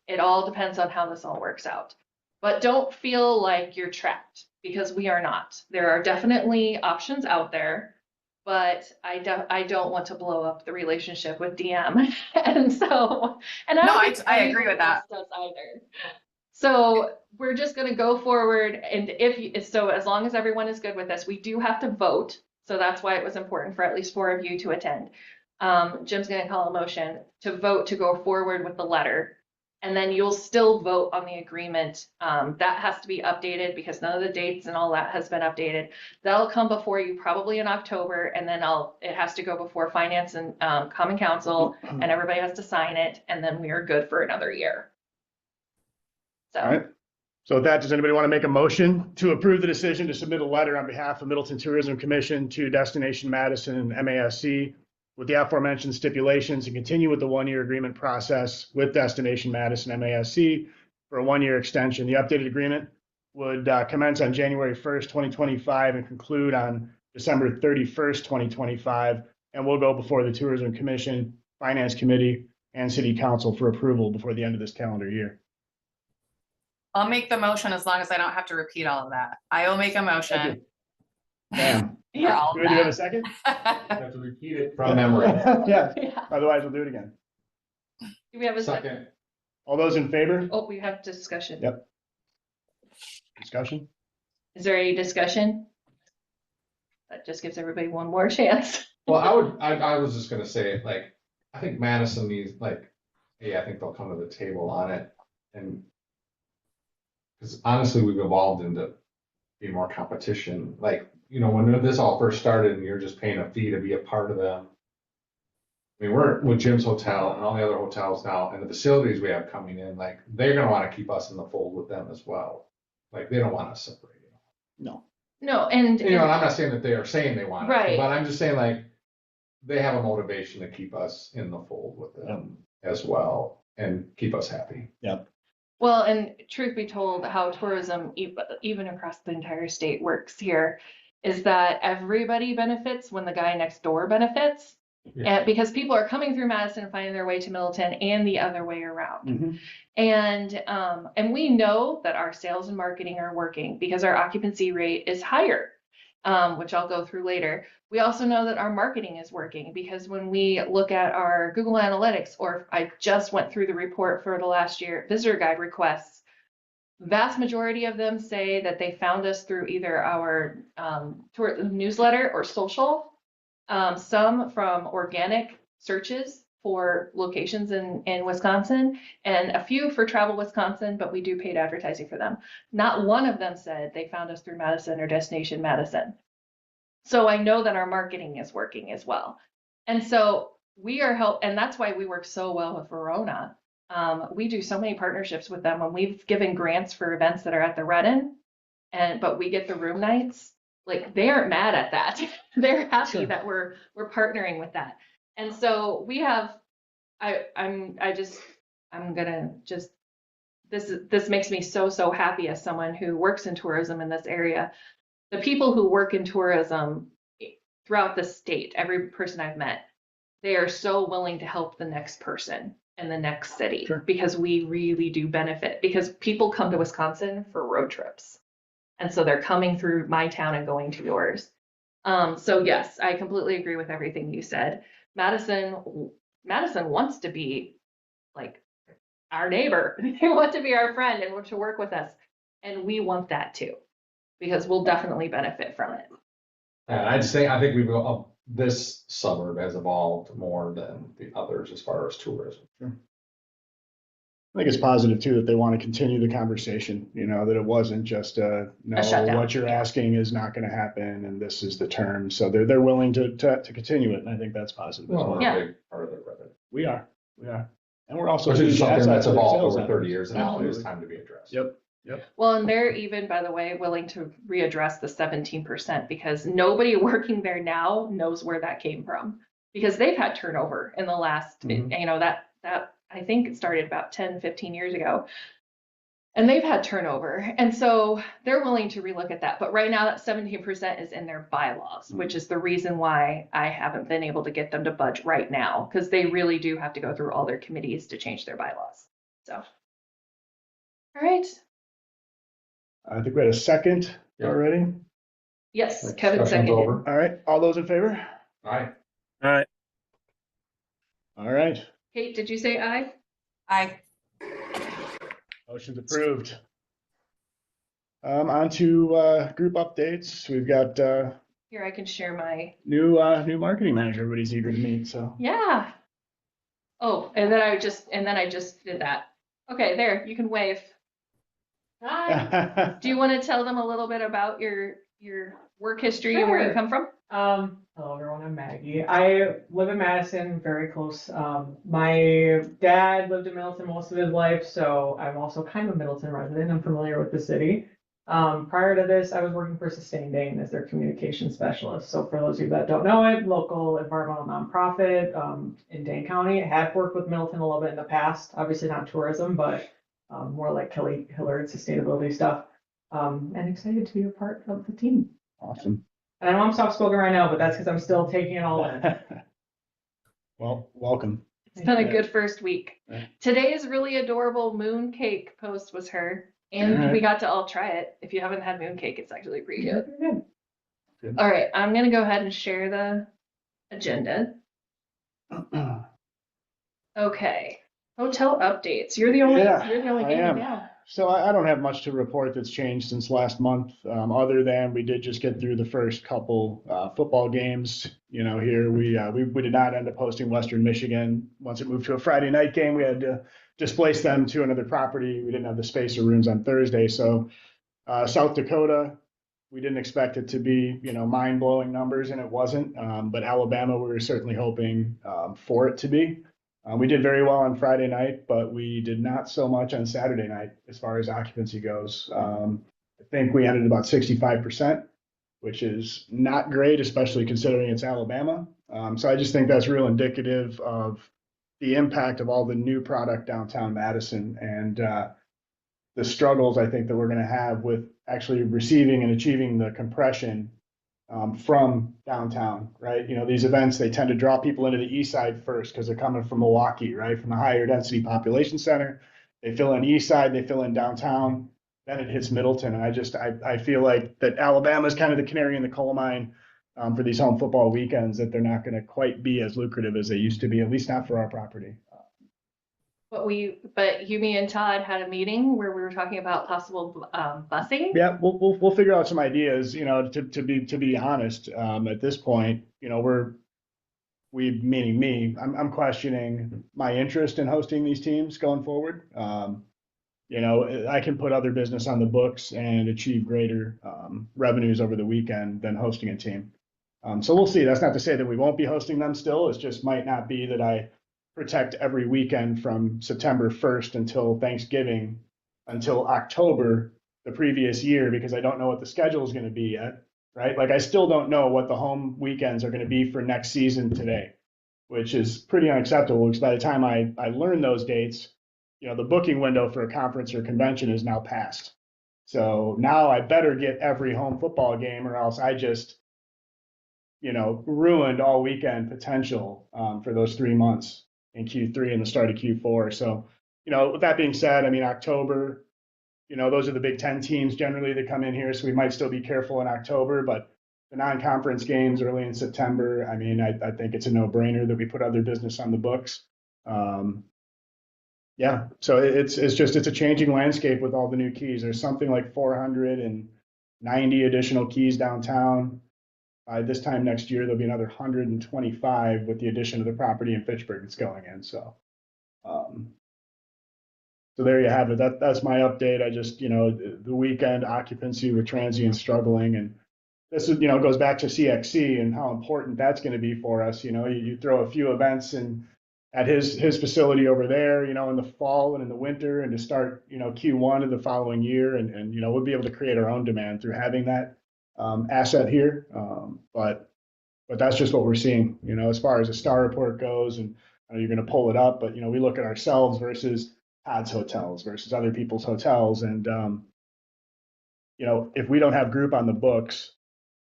It all depends on how this all works out. But don't feel like you're trapped, because we are not. There are definitely options out there, but I don't want to blow up the relationship with DM. And so, and I agree with that. Does either. So we're just going to go forward, and as long as everyone is good with this, we do have to vote. So that's why it was important for at least 4 of you to attend. Jim's going to call a motion to vote to go forward with the letter, and then you'll still vote on the agreement. That has to be updated because none of the dates and all that has been updated. That'll come before you probably in October, and then it has to go before Finance and Common Council, and everybody has to sign it, and then we are good for another year. So. All right. So with that, does anybody want to make a motion to approve the decision to submit a letter on behalf of Middleton Tourism Commission to Destination Madison and MASC with the aforementioned stipulations and continue with the one-year agreement process with Destination Madison MASC for a one-year extension. The updated agreement would commence on January 1st, 2025 and conclude on December 31st, 2025, and will go before the Tourism Commission, Finance Committee, and City Council for approval before the end of this calendar year. I'll make the motion as long as I don't have to repeat all of that. I will make a motion. Bam. For all Do of we have a that. second? Have to repeat it from memory. Yeah, Yeah. otherwise we'll do it again. Do we have a second? Second. All those in favor? Oh, we have discussion. Yep. Discussion? Is there any discussion? That just gives everybody one more chance. Well, I was just gonna say, like, I think Madison needs, like, hey, I think they'll come to the table on it and because honestly, we've evolved into being more competition. Like, you know, when this all first started and you're just paying a fee to be a part of them. I mean, we're with Jim's Hotel and all the other hotels now and the facilities we have coming in, like, they're gonna wanna keep us in the fold with them as well. Like, they don't want us separated. No. No, and You know, and I'm not saying that they are saying they want it, Right. but I'm just saying like, they have a motivation to keep us in the fold with them as well and keep us happy. well, and truth be told, how tourism, even across the entire state works here, is that everybody benefits when the guy next door benefits. Yeah. And because people are coming through Madison and finding their way to Middleton and the other way around. Mm-hmm. And we know that our sales and marketing are working because our occupancy rate is higher, which I'll go through later. We also know that our marketing is working because when we look at our Google Analytics, or I just went through the report for the last year, visitor guide requests, vast majority of them say that they found us through either our tour newsletter or social, some from organic searches for locations in Wisconsin, and a few for Travel Wisconsin, but we do paid advertising for them. Not one of them said they found us through Madison or Destination Madison. So I know that our marketing is working as well. And so we are and that's why we work so well with Verona. We do so many partnerships with them when we've given grants for events that are at the Redden, but we get the room nights. Like, they aren't mad at that. They're happy Sure. that we're partnering with that. And so we have, this makes me so happy as someone who works in tourism in this area. The people who work in tourism throughout the state, every person I've met, they are so willing to help the next person in the next city. Sure. Because we really do benefit, because people come to Wisconsin for road trips. And so they're coming through my town and going to yours. So yes, I completely agree with everything you said. Madison wants to be like our neighbor. They want to be our friend and want to work with us. And we want that too, because we'll definitely benefit from it. And I think this suburb has evolved more than the others as far as tourism. I think it's positive too that they want to continue the conversation, you know, that it wasn't just no, shutdown. what you're asking is not going to happen and this is the term. So they're willing to continue it. And I think that's positive as Well, well. we're Yeah. a big part of their revenue. We are. And we're also Which is huge something that's assets to their evolved sales over 30 efforts. years and now it is Absolutely. time to be addressed. Yep. Well, and they're even, by the way, willing to readdress the 17% because nobody working there now knows where that came from, because they've had turnover in the last, Mhm. you know, that I think it started about 10, 15 years ago. And they've had turnover. And so they're willing to relook at that. But right now that 17% is in their bylaws, which is the reason why I haven't been able to get them to budge right now, because they really do have to go through all their committees to change their bylaws. So, all right. I think we had a second Yeah. already. Yes, Kevin Discussion's seconded. over. All right. All those in favor? All right. All right. All right. Kate, did you say aye? I Motion's approved. On to group updates. We've got Here, I can share my, new marketing manager. Everybody's eager to meet. So yeah. Oh, and then I just did that. Okay, there, you can wave. Hi. Do you want to tell them a little bit about your work history and where you Sure. come from? Hello everyone, I'm Maggie. I live in Madison, very close. My dad lived in Middleton most of his life, so I'm also kind of a Middleton resident. I'm familiar with the city. Prior to this, I was working for Sustain Dane as their communication specialist. So for those of you that don't know it, local environmental nonprofit in Dane County. I have worked with Middleton a little bit in the past, obviously not tourism, but more like Kelly Hillard sustainability stuff. And excited to be a part of the team. Awesome. And I know I'm soft spoken right now, but that's because I'm still taking it all in. Well, welcome. It's been a Yeah. good first week. Right. Today's really adorable moon cake post was her, and Alright. we got to all try it. If you haven't had moon cake, it's actually pretty good. Good. Good. All right, I'm gonna go ahead and share the agenda. Okay, hotel updates. You're the only Yeah, game I in am. town. So I don't have much to report that's changed since last month, other than we did just get through the first couple football games. You know, here we did not end up hosting Western Michigan. Once it moved to a Friday night game, we had to displace them to another property. We didn't have the space or rooms on Thursday. So South Dakota, we didn't expect it to be, you know, mind-blowing numbers, and it wasn't. But Alabama, we were certainly hoping for it to be. We did very well on Friday night, but we did not so much on Saturday night as far as occupancy goes. I think we ended about 65%, which is not great, especially considering it's Alabama. So I just think that's real indicative of the impact of all the new product downtown Madison and the struggles I think that we're going to have with actually receiving and achieving the compression from downtown, right? You know, these events, they tend to draw people into the east side first because they're coming from Milwaukee, right? From a higher density population center. They fill in east side, they fill in downtown, then it hits Middleton. And I feel like that Alabama is kind of the canary in the coal mine for these home football weekends, that they're not going to quite be as lucrative as they used to be, at least not for our property. But you, me, and Todd had a meeting where we were talking about possible busing. Yeah, we'll figure out some ideas. You know, to be honest, at this point, you know, meaning me, I'm questioning my interest in hosting these teams going forward. You know, I can put other business on the books and achieve greater revenues over the weekend than hosting a team. So we'll see. That's not to say that we won't be hosting them still. It just might not be that I protect every weekend from September 1st until Thanksgiving, until October the previous year, because I don't know what the schedule is going to be yet, right? Like I still don't know what the home weekends are going to be for next season today, which is pretty unacceptable because by the time I learn those dates, you know, the booking window for a conference or convention is now passed. So now I better get every home football game or else I just, you know, ruined all weekend potential for those 3 months in Q3 and the start of Q4. So, you know, with that being said, I mean, October, you know, those are the Big Ten teams generally that come in here. So we might still be careful in October, but the non-conference games early in September, I mean, I think it's a no-brainer that we put other business on the books. Yeah, so it's a changing landscape with all the new keys. There's something like 490 additional keys downtown. By this time next year, there'll be another 125 with the addition of the property in Fitchburg that's going in. So, so there you have it. That's my update. I just, you know, the weekend occupancy with transient struggling, and this is, you know, goes back to CXC and how important that's going to be for us. You know, you throw a few events in at his facility over there, you know, in the fall and in the winter, and to start, you know, Q1 of the following year, and you know, we'll be able to create our own demand through having that asset here. But that's just what we're seeing, you know, as far as a star report goes, and you're going to pull it up, but you know, we look at ourselves versus Todd's hotels versus other people's hotels, and you know, if we don't have group on the books,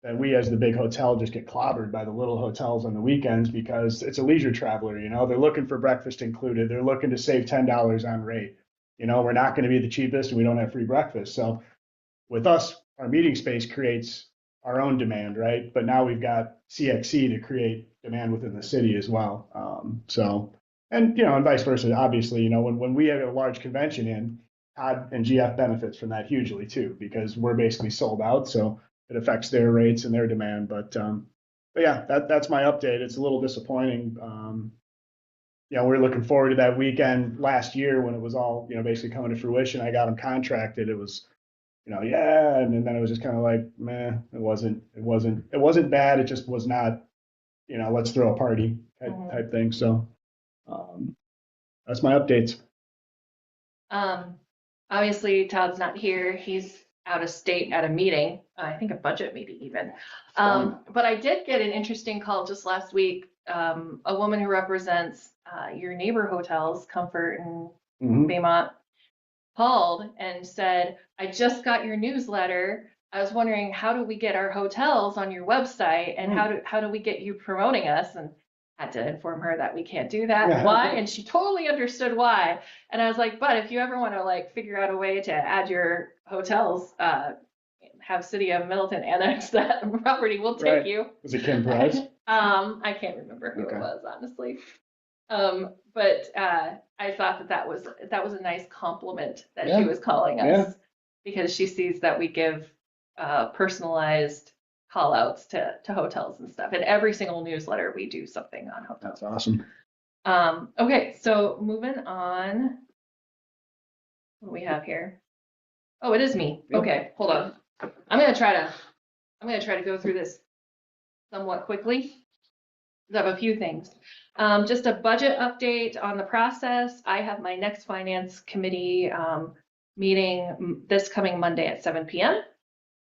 then we as the big hotel just get clobbered by the little hotels on the weekends because it's a leisure traveler, you know, they're looking for breakfast included. They're looking to save $10 on rate. You know, we're not going to be the cheapest and we don't have free breakfast. So with us, our meeting space creates our own demand, right? But now we've got CXC to create demand within the city as well. And, you know, and vice versa, obviously, you know, when we have a large convention in, Todd and GF benefits from that hugely too, because we're basically sold out. So it affects their rates and their demand. But yeah, that's my update. It's a little disappointing. You know, we're looking forward to that weekend last year when it was all, you know, basically coming to fruition. I got them contracted. It was, you know, yeah, and then it was just kind of like, meh. It wasn't bad. It just was not, you know, let's throw a party type thing. So that's my updates. Obviously Todd's not here. He's out of state at a meeting, I think a budget meeting even. Fun. But I did get an interesting call just last week. A woman who represents your neighbor hotels, Comfort and Mhm. Baymont, called and said, I just got your newsletter. I was wondering, how do we get our hotels on your website, and how do we get you promoting us? And had to inform her that we can't do that. Yeah. Why? And she totally understood why. And I was like, but if you ever want to like figure out a way to add your hotels, have City of Middleton annex that property, we'll take Right. you. Was it Kim Perez? I can't remember who Okay. it was, honestly. But I thought that was a nice compliment that Yeah. she was calling us, Yeah. because she sees that we give personalized call outs to hotels and stuff. In every single newsletter, we do something on hotels. That's awesome. Okay, so moving on. What do we have here? Oh, it is me. Yep. Okay, hold on. I'm gonna try to go through this somewhat quickly. I have a few things. Just a budget update on the process. I have my next finance committee meeting this coming Monday at 7 p.m.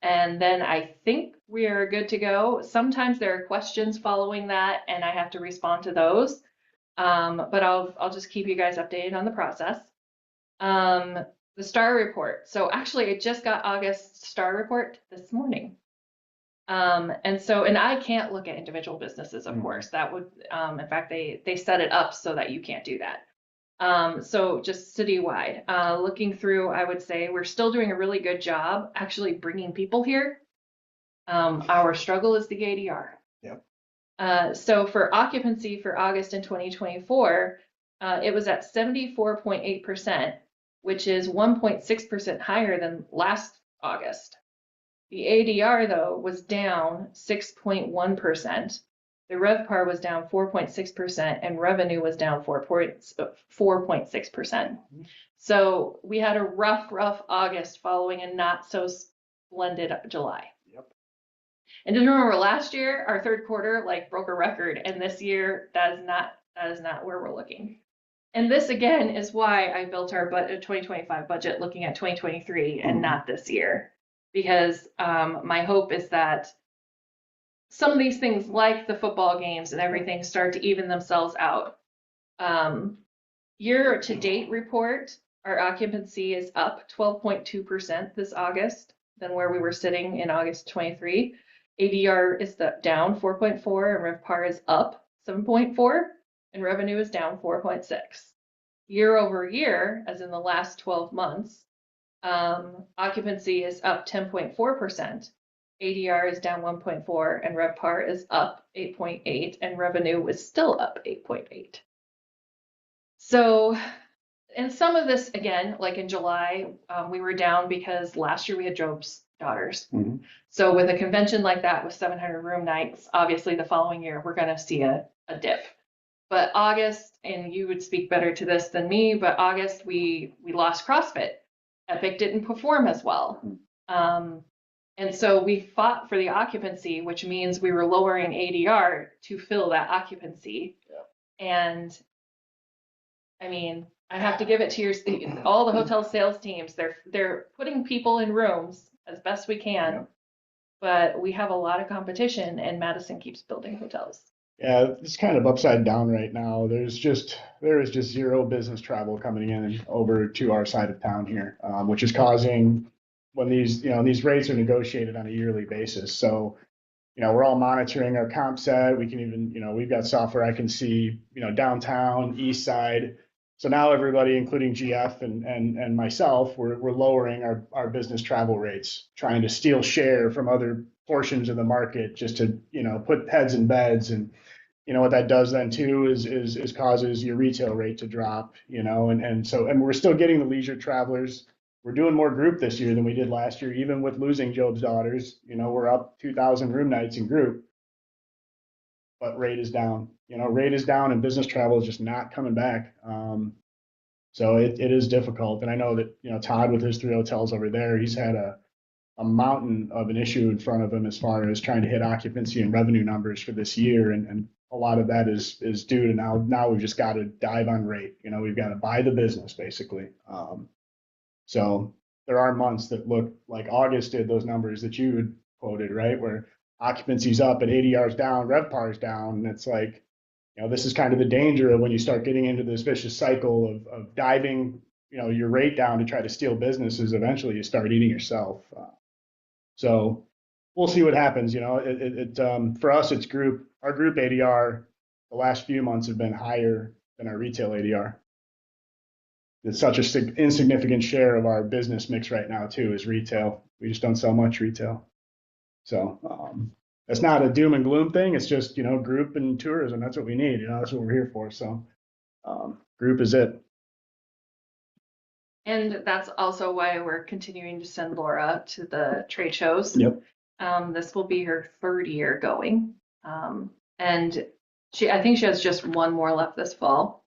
And then I think we are good to go. Sometimes there are questions following that, and I have to respond to those. But I'll just keep you guys updated on the process. The STAR report. So actually, I just got August's STAR report this morning. And I can't look at individual businesses, of course. That would, in fact, they set it up so that you can't do that. So just citywide, looking through, I would say we're still doing a really good job actually bringing people here. Our struggle is the ADR. Yep. So for occupancy for August in 2024, it was at 74.8%, which is 1.6% higher than last August. The ADR, though, was down 6.1%. The RevPAR was down 4.6%, and revenue was down 4.6%. So we had a rough August following a not so splendid July. Yep. And just remember, last year our third quarter like broke a record, and this year that is not where we're looking. And this again is why I built our 2025 budget looking at 2023 and not this year. Because my hope is that some of these things like the football games and everything start to even themselves out. Year to date report, our occupancy is up 12.2% this August than where we were sitting in August 23. ADR is down 4.4 and RevPAR is up 7.4 and revenue is down 4.6. Year over year, as in the last 12 months, occupancy is up 10.4%, ADR is down 1.4, and RevPAR is up 8.8, and revenue was still up 8.8. So, and some of this, again, like in July, we were down because last year we had Job's daughters. Mhm. So with a convention like that with 700 room nights, obviously the following year we're going to see a dip. But August, and you would speak better to this than me, but August we lost CrossFit. Epic didn't perform as well. And so we fought for the occupancy, which means we were lowering ADR to fill that occupancy. Yeah. And I mean, I have to give it to all the hotel sales teams. They're putting people in rooms as best we can, yeah. But we have a lot of competition, and Madison keeps building hotels. Yeah, it's kind of upside down right now. There is just zero business travel coming in over to our side of town here, which is causing, when these rates are negotiated on a yearly basis. So, we're all monitoring our comp set. We can even, we've got software I can see, downtown, east side. So now everybody, including GF and myself, we're lowering our business travel rates, trying to steal share from other portions of the market just to, put heads in beds. And, what that does then too is causes your retail rate to drop, and we're still getting the leisure travelers. We're doing more group this year than we did last year, even with losing Job's daughters. We're up 2,000 room nights in group, but rate is down. Rate is down, and business travel is just not coming back. So it is difficult. And I know that, Todd with his 3 hotels over there, he's had a mountain of an issue in front of him as far as trying to hit occupancy and revenue numbers for this year. And a lot of that is due to now we've just got to dive on rate. We've got to buy the business basically. So there are months that look like August did, those numbers that you had quoted, right? Where occupancy's up and ADR's down, RevPAR's down, and it's like, this is kind of the danger of when you start getting into this vicious cycle of diving, your rate down to try to steal businesses. Eventually, you start eating yourself. So we'll see what happens. For us, it's our group ADR. The last few months have been higher than our retail ADR. It's such a insignificant share of our business mix right now too is retail. We just don't sell much retail. So it's not a doom and gloom thing. It's just, group and tourism. That's what we need. That's what we're here for. So group is it. And that's also why we're continuing to send Laura to the trade shows. Yep. This will be her 3rd year going. And I think she has just one more left this fall.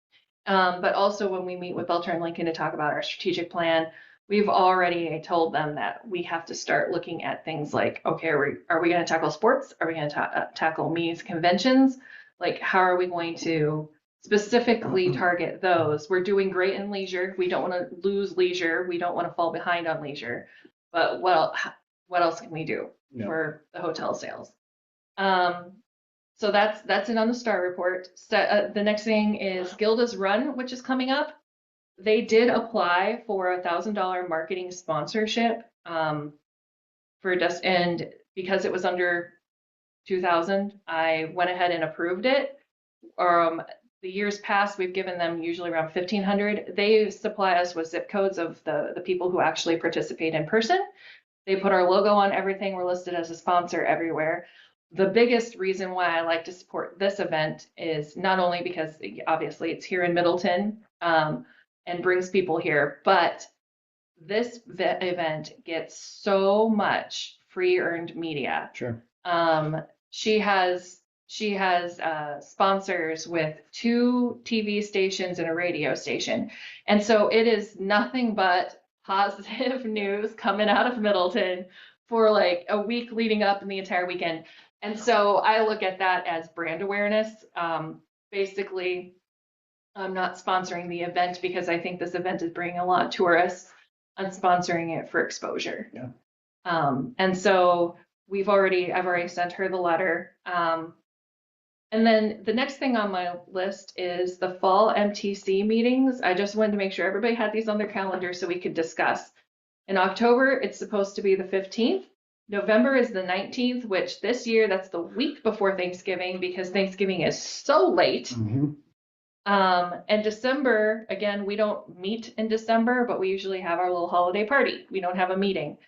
But also when we meet with Belcher and Lincoln to talk about our strategic plan, we've already told them that we have to start looking at things like, okay, are we going to tackle sports? Are we going to tackle meetings, conventions? Like, how are we going to specifically target those? We're doing great in leisure. We don't want to lose leisure. We don't want to fall behind on leisure. But what else can we do for the hotel sales? So that's it on the STAR report. The next thing is Gilda's Run, which is coming up. They did apply for $1,000 marketing sponsorship and because it was under 2,000, I went ahead and approved it. The years past, we've given them usually around 1,500. They supply us with zip codes of the people who actually participate in person. They put our logo on everything. We're listed as a sponsor everywhere. The biggest reason why I like to support this event is not only because obviously it's here in Middleton and brings people here, but this event gets so much free earned media. Sure. She has sponsors with 2 TV stations and a radio station. And so it is nothing but positive news coming out of Middleton for like a week leading up and the entire weekend. And so I look at that as brand awareness. Basically, I'm not sponsoring the event because I think this event is bringing a lot of tourists. I'm sponsoring it for exposure. Yeah. And so I've already sent her the letter. And then the next thing on my list is the fall MTC meetings. I just wanted to make sure everybody had these on their calendar so we could discuss. In October, it's supposed to be the 15th. November is the 19th, which this year, that's the week before Thanksgiving because Thanksgiving is so late. Mm-hmm. And December, again, we don't meet in December, but we usually have our little holiday party. We don't have a meeting.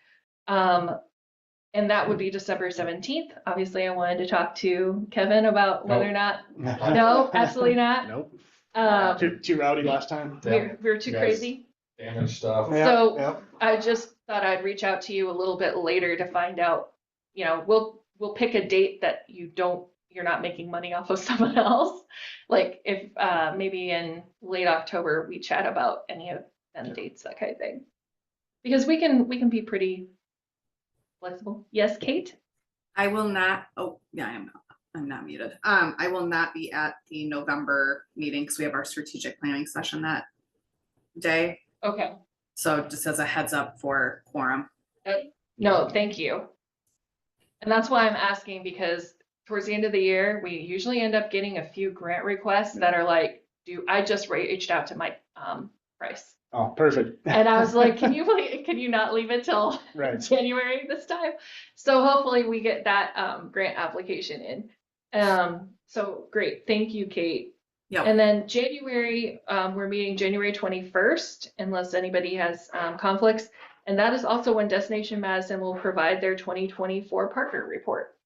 And that would be December 17th. Obviously, I wanted to talk to Kevin about whether or not. No, absolutely not. Nope. Too rowdy last time. We were too crazy. Damage stuff. So I just thought I'd reach out to you a little bit later to find out, we'll pick a date that you're not making money off of someone else. Like if maybe in late October we chat about any of them dates, that kind of thing. Because we can be pretty flexible. Yes, Kate? I will not, I'm not muted. I will not be at the November meeting because we have our strategic planning session that day. Okay. So just as a heads up for quorum. No, thank you. And that's why I'm asking, because towards the end of the year, we usually end up getting a few grant requests that are like, I just reached out to Mike Price. Oh, perfect. And I was like, can you not leave it till January this time? So hopefully we get that grant application in. So great. Thank you, Kate. Yep. And then January, we're meeting January 21st, unless anybody has conflicts. And that is also when Destination Madison will provide their 2024 partner report.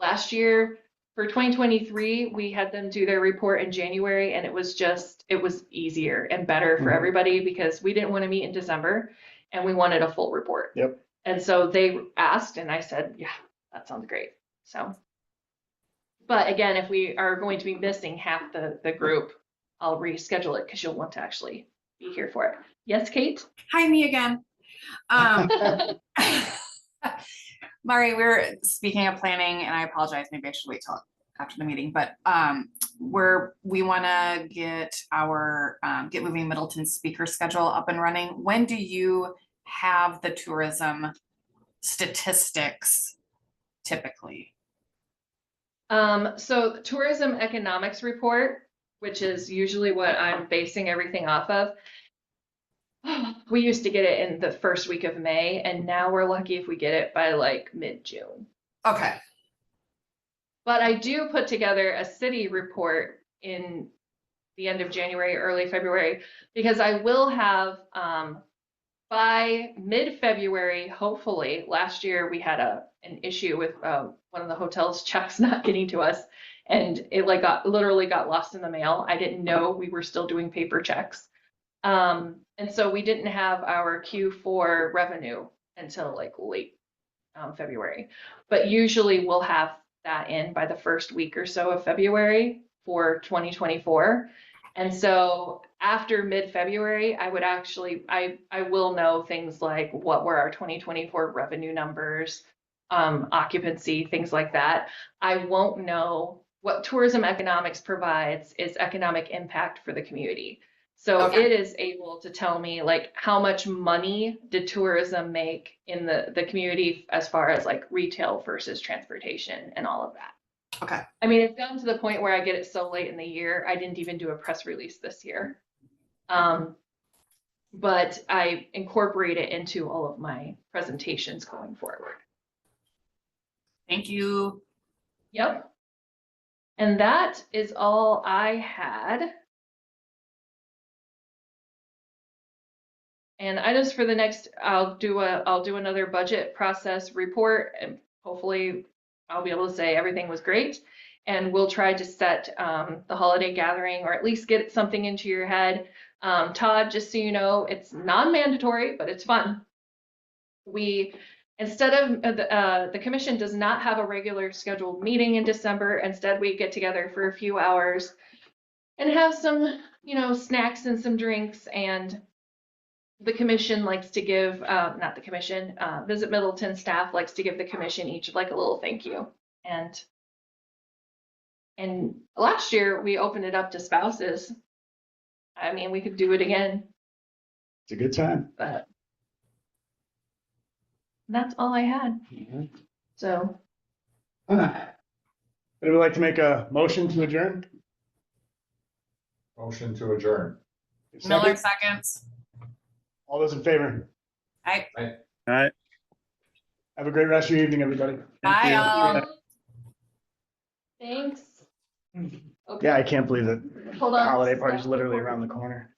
Last year, for 2023, we had them do their report in January, and it was easier and better for everybody because we didn't want to meet in December and we wanted a full report. Yep. And so they asked, and I said, yeah, that sounds great. So, but again, if we are going to be missing half the group, I'll reschedule it because you'll want to actually be here for it. Yes, Kate? Hi, me again. Mari, we were speaking of planning, and I apologize, maybe I should wait till after the meeting, but we want to get our Get Moving Middleton speaker schedule up and running. When do you have the tourism statistics typically? So the tourism economics report, which is usually what I'm basing everything off of. We used to get it in the first week of May, and now we're lucky if we get it by like mid-June. Okay, But I do put together a city report in the end of January, early February, because I will have, by mid-February, hopefully. Last year we had an issue with one of the hotel's checks not getting to us, and it like literally got lost in the mail. I didn't know we were still doing paper checks. And so we didn't have our Q4 revenue until like late February. But usually we'll have that in by the first week or so of February for 2024. And so after mid-February, I would actually, I will know things like what were our 2024 revenue numbers, occupancy, things like that. I won't know what tourism economics provides is economic impact for the community. So Okay. it is able to tell me like how much money did tourism make in the community as far as like retail versus transportation and all of that. okay. I mean, it's gotten to the point where I get it so late in the year, I didn't even do a press release this year. But I incorporate it into all of my presentations going forward. Thank you. Yep. And that is all I had. And items for the next, I'll do another budget process report, and hopefully I'll be able to say everything was great. And we'll try to set the holiday gathering, or at least get something into your head. Todd, just so you know, it's non-mandatory, but it's fun. Instead of the commission does not have a regular scheduled meeting in December. Instead, we get together for a few hours and have some, snacks and some drinks. And the commission likes to give, not the commission, Visit Middleton staff likes to give the commission each like a little thank you. And last year we opened it up to spouses. I mean, we could do it again, It's a good time. but that's all I had. So Would we like to make a motion to adjourn? Motion to adjourn. Miller Second? seconds. All those in favor? Aye. All right. Have a great rest of your evening, everybody. Bye, you. y'all. thanks. Okay. Yeah, I can't believe that Hold on. holiday party's literally around the corner.